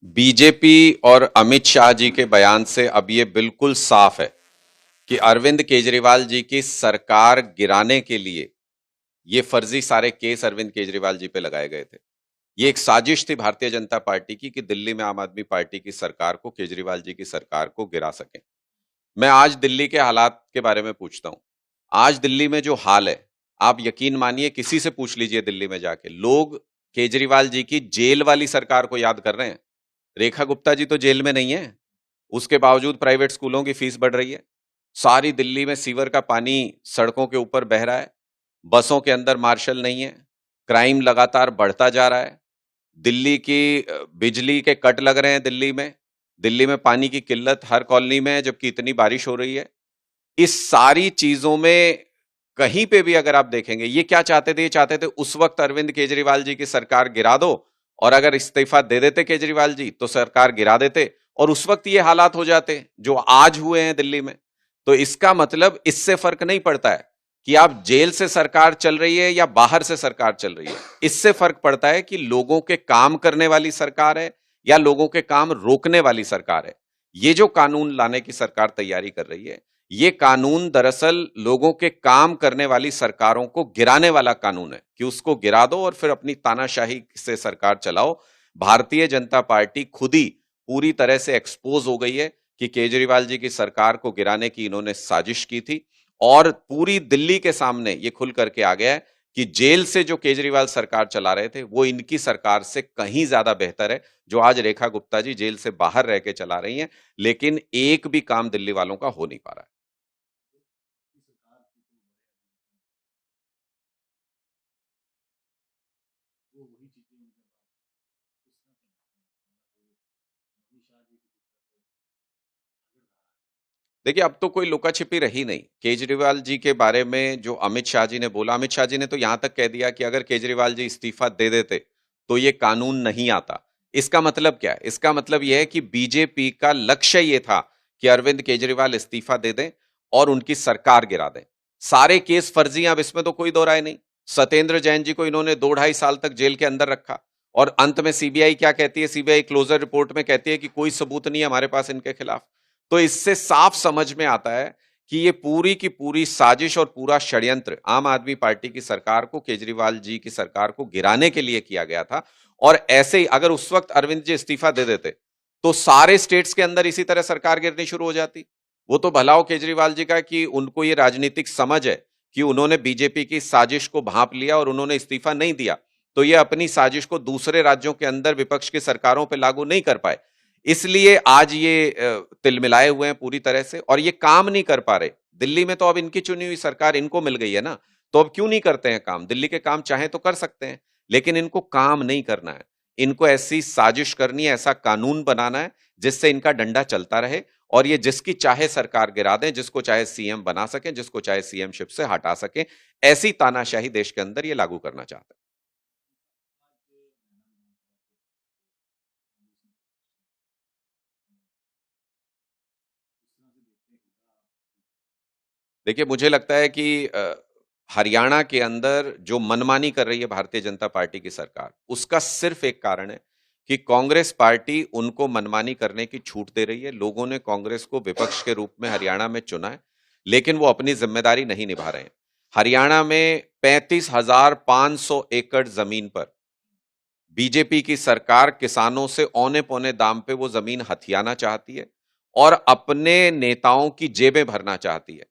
BJP और अमित शाह जी के बयान से अब ये बिल्कुल साफ है कि अरविंद केजरीवाल जी की सरकार गिराने के लिए ये फर्जी सारे केस अरविंद केजरीवाल जी पे लगाए गए थे। ये एक साजिश थी भारतीय जनता पार्टी की कि दिल्ली में आम आदमी पार्टी की सरकार को, केजरीवाल जी की सरकार को गिरा सके। मैं आज दिल्ली के हालात के बारे में पूछता हूं। आज दिल्ली में जो हाल है, आप यकीन मानिए, किसी से पूछ लीजिए दिल्ली में जाके, लोग केजरीवाल जी की जेल वाली सरकार को याद कर रहे हैं। रेखा गुप्ता जी तो जेल में नहीं है, उसके बावजूद प्राइवेट स्कूलों की फीस बढ़ रही है। सारी दिल्ली में सीवर का पानी सड़कों के ऊपर बह रहा है। बसों के अंदर मार्शल नहीं है। क्राइम लगातार बढ़ता जा रहा है। दिल्ली की बिजली के कट लग रहे हैं दिल्ली में पानी की किल्लत हर कॉलोनी में है, जबकि इतनी बारिश हो रही है। इस सारी चीजों में कहीं पे भी अगर आप देखेंगे, ये क्या चाहते थे? ये चाहते थे उस वक्त अरविंद केजरीवाल जी की सरकार गिरा दो, और अगर इस्तीफा दे देते केजरीवाल जी तो सरकार गिरा देते, और उस वक्त ये हालात हो जाते जो आज हुए हैं दिल्ली में। तो इसका मतलब इससे फर्क नहीं पड़ता है कि आप जेल से सरकार चल रही है या बाहर से सरकार चल रही है। इससे फर्क पड़ता है कि लोगों के काम करने वाली सरकार है या लोगों के काम रोकने वाली सरकार है। ये जो कानून लाने की सरकार तैयारी कर रही है, ये कानून दरअसल लोगों के काम करने वाली सरकारों को गिराने वाला कानून है कि उसको गिरा दो और फिर अपनी तानाशाही से सरकार चलाओ। भारतीय जनता पार्टी खुद ही पूरी तरह से एक्सपोज हो गई है कि केजरीवाल जी की सरकार को गिराने की इन्होंने साजिश की थी, और पूरी दिल्ली के सामने ये खुल करके आ गया है कि जेल से जो केजरीवाल सरकार चला रहे थे वो इनकी सरकार से कहीं ज्यादा बेहतर है, जो आज रेखा गुप्ता जी जेल से बाहर रह के चला रही हैं। लेकिन एक भी काम दिल्ली वालों का हो नहीं पा रहा है। देखिए, अब तो कोई लुका छिपी रही नहीं। केजरीवाल जी के बारे में जो अमित शाह जी ने बोला, अमित शाह जी ने तो यहां तक कह दिया कि अगर केजरीवाल जी इस्तीफा दे देते तो ये कानून नहीं आता। इसका मतलब क्या है? इसका मतलब यह है कि बीजेपी का लक्ष्य ये था कि अरविंद केजरीवाल इस्तीफा दे दें और उनकी सरकार गिरा दें। सारे केस फर्जी हैं, अब इसमें तो कोई दो राय नहीं। सत्येंद्र जैन जी को इन्होंने 2 ढाई साल तक जेल के अंदर रखा, और अंत में सीबीआई क्या कहती है? सीबीआई क्लोजर रिपोर्ट में कहती है कि कोई सबूत नहीं है हमारे पास इनके खिलाफ। तो इससे साफ समझ में आता है कि ये पूरी की पूरी साजिश और पूरा षड्यंत्र आम आदमी पार्टी की सरकार को, केजरीवाल जी की सरकार को गिराने के लिए किया गया था। और ऐसे ही अगर उस वक्त अरविंद जी इस्तीफा दे देते तो सारे स्टेट्स के अंदर इसी तरह सरकार गिरनी शुरू हो जाती। वो तो भला हो केजरीवाल जी का कि उनको ये राजनीतिक समझ है कि उन्होंने बीजेपी की साजिश को भांप लिया और उन्होंने इस्तीफा नहीं दिया, तो ये अपनी साजिश को दूसरे राज्यों के अंदर विपक्ष की सरकारों पर लागू नहीं कर पाए। इसलिए आज ये तिलमिलाए हुए हैं पूरी तरह से, और ये काम नहीं कर पा रहे। दिल्ली में तो अब इनकी चुनी हुई सरकार इनको मिल गई है ना, तो अब क्यों नहीं करते हैं काम? दिल्ली के काम चाहे तो कर सकते हैं, लेकिन इनको काम नहीं करना है। इनको ऐसी साजिश करनी है, ऐसा कानून बनाना है जिससे इनका डंडा चलता रहे, और ये जिसकी चाहे सरकार गिरा दें, जिसको चाहे सीएम बना सकें, जिसको चाहे सीएम शिप से हटा सकें। ऐसी तानाशाही देश के अंदर ये लागू करना चाहते हैं। देखिए, मुझे लगता है कि हरियाणा के अंदर जो मनमानी कर रही है भारतीय जनता पार्टी की सरकार, उसका सिर्फ एक कारण है कि कांग्रेस पार्टी उनको मनमानी करने की छूट दे रही है। लोगों ने कांग्रेस को विपक्ष के रूप में हरियाणा में चुना है, लेकिन वो अपनी जिम्मेदारी नहीं निभा रहे हैं। हरियाणा में 35,500 एकड़ जमीन पर बीजेपी की सरकार किसानों से औने पौने दाम पे वो जमीन हथियाना चाहती है और अपने नेताओं की जेबें भरना चाहती है।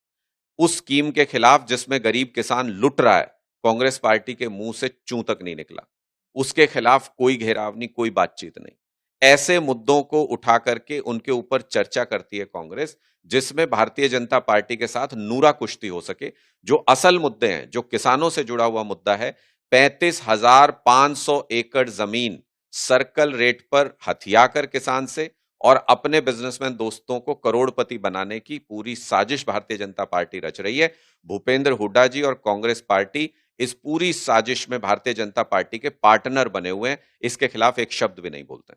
उस स्कीम के खिलाफ जिसमें गरीब किसान लुट रहा है, कांग्रेस पार्टी के मुंह से चूं तक नहीं निकला। उसके खिलाफ कोई घेराव नहीं, कोई बातचीत नहीं। ऐसे मुद्दों को उठा करके उनके ऊपर चर्चा करती है कांग्रेस, जिसमें भारतीय जनता पार्टी के साथ नूरा कुश्ती हो सके। जो असल मुद्दे हैं, जो किसानों से जुड़ा हुआ मुद्दा है, 35,500 एकड़ जमीन सर्कल रेट पर हथिया कर किसान से और अपने बिजनेसमैन दोस्तों को करोड़पति बनाने की पूरी साजिश भारतीय जनता पार्टी रच रही है। भूपेंद्र हुड्डा जी और कांग्रेस पार्टी इस पूरी साजिश में भारतीय जनता पार्टी के पार्टनर बने हुए हैं। इसके खिलाफ एक शब्द भी नहीं बोलते।